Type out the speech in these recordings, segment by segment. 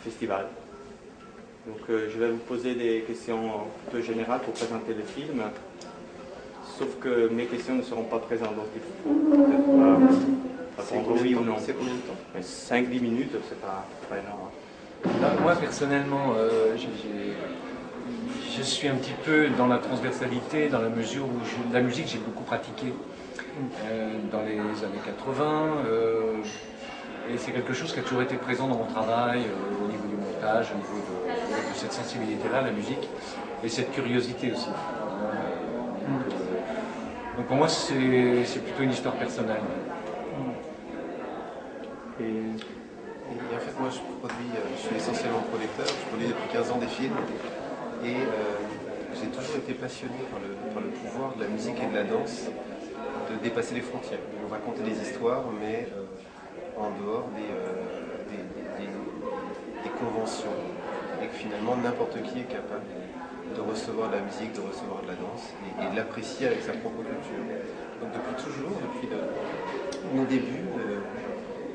festival. Donc je vais vous poser des questions plutôt générales pour présenter le film, sauf que mes questions ne seront pas présentes, donc il faut peut-être répondre oui ou non. C'est combien de temps? 5-10 minutes, c'est pas énorme. Là, moi personnellement, je suis un petit peu dans la transversalité, dans la mesure où la musique j'ai beaucoup pratiqué dans les années 80, et c'est quelque chose qui a toujours été présent dans mon travail, au niveau du montage, au niveau de cette sensibilité-là, la musique, et cette curiosité aussi. Donc pour moi c'est plutôt une histoire personnelle. Et en fait, moi, je suis essentiellement producteur, je produis depuis 15 ans des films, et j'ai toujours été passionné par le pouvoir de la musique et de la danse, de dépasser les frontières, de nous raconter des histoires, mais en dehors des conventions, et que finalement, n'importe qui est capable de recevoir de la musique, de recevoir de la danse, et de l'apprécier avec sa propre culture. Donc depuis toujours, depuis nos débuts,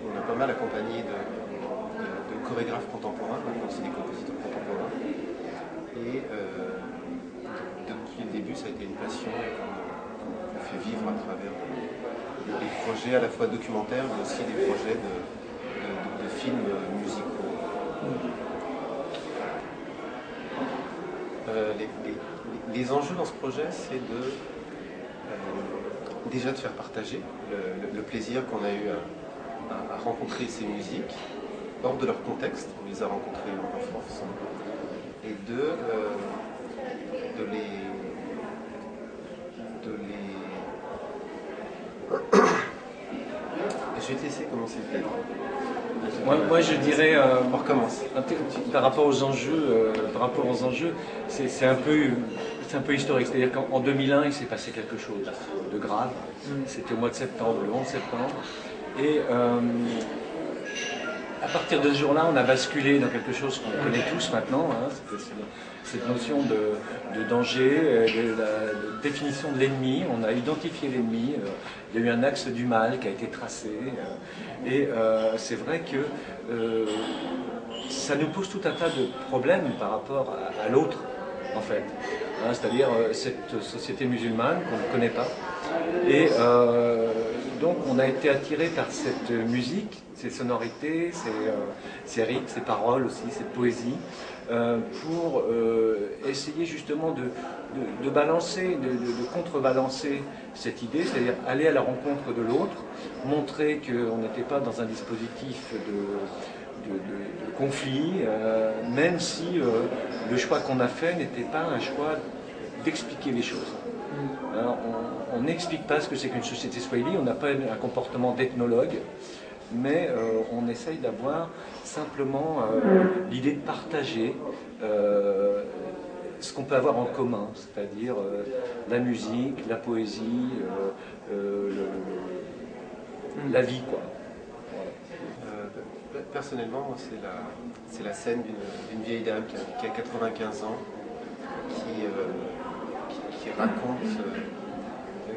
on a pas mal accompagné de chorégraphes contemporains, maintenant aussi des compositeurs contemporains. Et depuis le début, ça a été une passion qu'on fait vivre à travers des projets à la fois documentaires, mais aussi des projets de films musicaux. Les enjeux dans ce projet, c'est déjà de faire partager le plaisir qu'on a eu à rencontrer ces musiques hors de leur contexte, on les a rencontrés en France, et de les je vais te laisser commencer le thème. Moi je dirais, on recommence. Par rapport aux enjeux, c'est un peu historique. C'est-à-dire qu'en 2001, il s'est passé quelque chose de grave. C'était au mois de septembre, le 11 septembre. Et à partir de ce jour-là, on a basculé dans quelque chose qu'on connaît tous maintenant, cette notion de danger, de la définition de l'ennemi. On a identifié l'ennemi, il y a eu un axe du mal qui a été tracé, et c'est vrai que ça nous pose tout un tas de problèmes par rapport à l'autre, en fait. C'est-à-dire cette société musulmane qu'on ne connaît pas. Et donc on a été attiré par cette musique, ces sonorités, ces rythmes, ces paroles aussi, cette poésie, pour essayer justement de balancer, de contrebalancer cette idée, c'est-à-dire aller à la rencontre de l'autre, montrer qu'on n'était pas dans un dispositif de conflit, même si le choix qu'on a fait n'était pas un choix d'expliquer les choses. Alors, on n'explique pas ce que c'est qu'une société swahili, on n'a pas un comportement d'ethnologue, mais on essaye d'avoir simplement l'idée de partager ce qu'on peut avoir en commun, c'est-à-dire la musique, la poésie, la vie, quoi. Personnellement, moi, c'est la scène d'une vieille dame qui a 95 ans, qui raconte,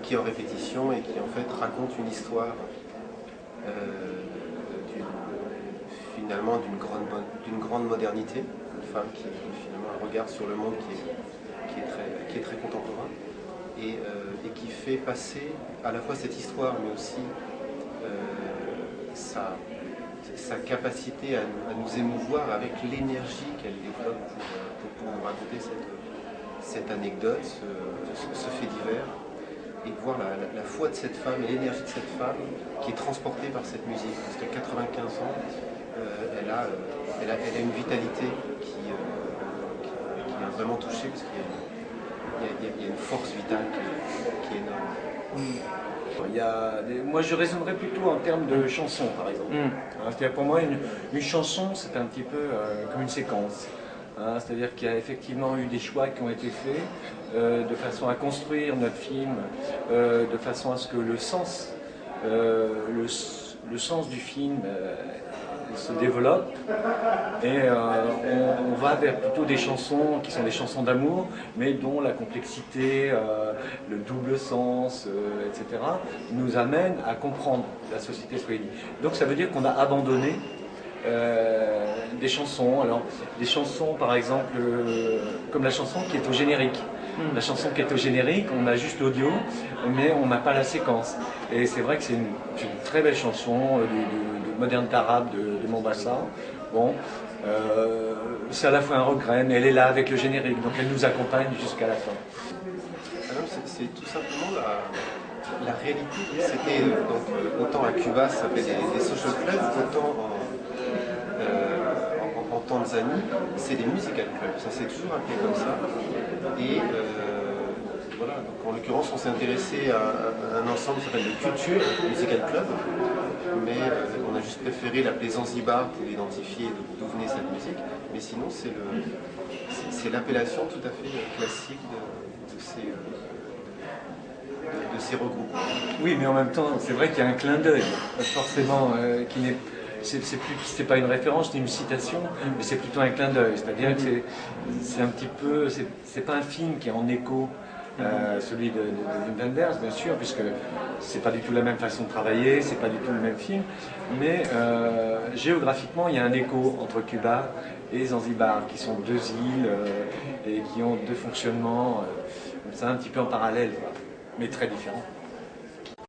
qui est en répétition et qui en fait raconte une histoire finalement d'une grande modernité, une femme qui finalement a un regard sur le monde qui est très contemporain et qui fait passer à la fois cette histoire mais aussi sa capacité à nous émouvoir avec l'énergie qu'elle développe pour nous raconter cette anecdote, ce fait divers, et de voir la foi de cette femme et l'énergie de cette femme qui est transportée par cette musique. Parce qu'à 95 ans, elle a une vitalité qui m'a vraiment touché, parce qu'il y a une force vitale qui est énorme. Moi je raisonnerais plutôt en termes de chansons, par exemple. C'est-à-dire pour moi une chanson c'est un petit peu comme une séquence. C'est-à-dire qu'il y a effectivement eu des choix qui ont été faits de façon à construire notre film, de façon à ce que le sens du film se développe, et on va vers plutôt des chansons qui sont des chansons d'amour, mais dont la complexité, le double sens, etc., nous amène à comprendre la société swahili. Donc ça veut dire qu'on a abandonné des chansons. Alors, des chansons, par exemple, comme la chanson qui est au générique. La chanson qui est au générique, on a juste l'audio, mais on n'a pas la séquence. Et c'est vrai que c'est une très belle chanson de moderne arabe de Mombasa. Bon, c'est à la fois un regret, mais elle est là avec le générique, donc elle nous accompagne jusqu'à la fin. Alors c'est tout simplement la réalité. C'était autant à Cuba, ça s'appelait des social clubs, autant en Tanzanie, c'est des musical clubs. Ça s'est toujours appelé comme ça. Et voilà, donc en l'occurrence, on s'est intéressé à un ensemble qui s'appelle le Culture Musical Club, mais on a juste préféré l'appeler Zanzibar pour identifier d'où venait cette musique. Mais sinon, c'est l'appellation tout à fait classique de ces regroupements. Oui, mais en même temps, c'est vrai qu'il y a un clin d'œil, forcément, qui n'est... C'est pas une référence ni une citation, mais c'est plutôt un clin d'œil. C'est-à-dire que c'est un petit peu, c'est pas un film qui est en écho, celui de Wim Wenders, bien sûr, puisque c'est pas du tout la même façon de travailler, c'est pas du tout le même film, mais géographiquement, il y a un écho entre Cuba et Zanzibar, qui sont deux îles et qui ont deux fonctionnements, ça un petit peu en parallèle, quoi, mais très différents.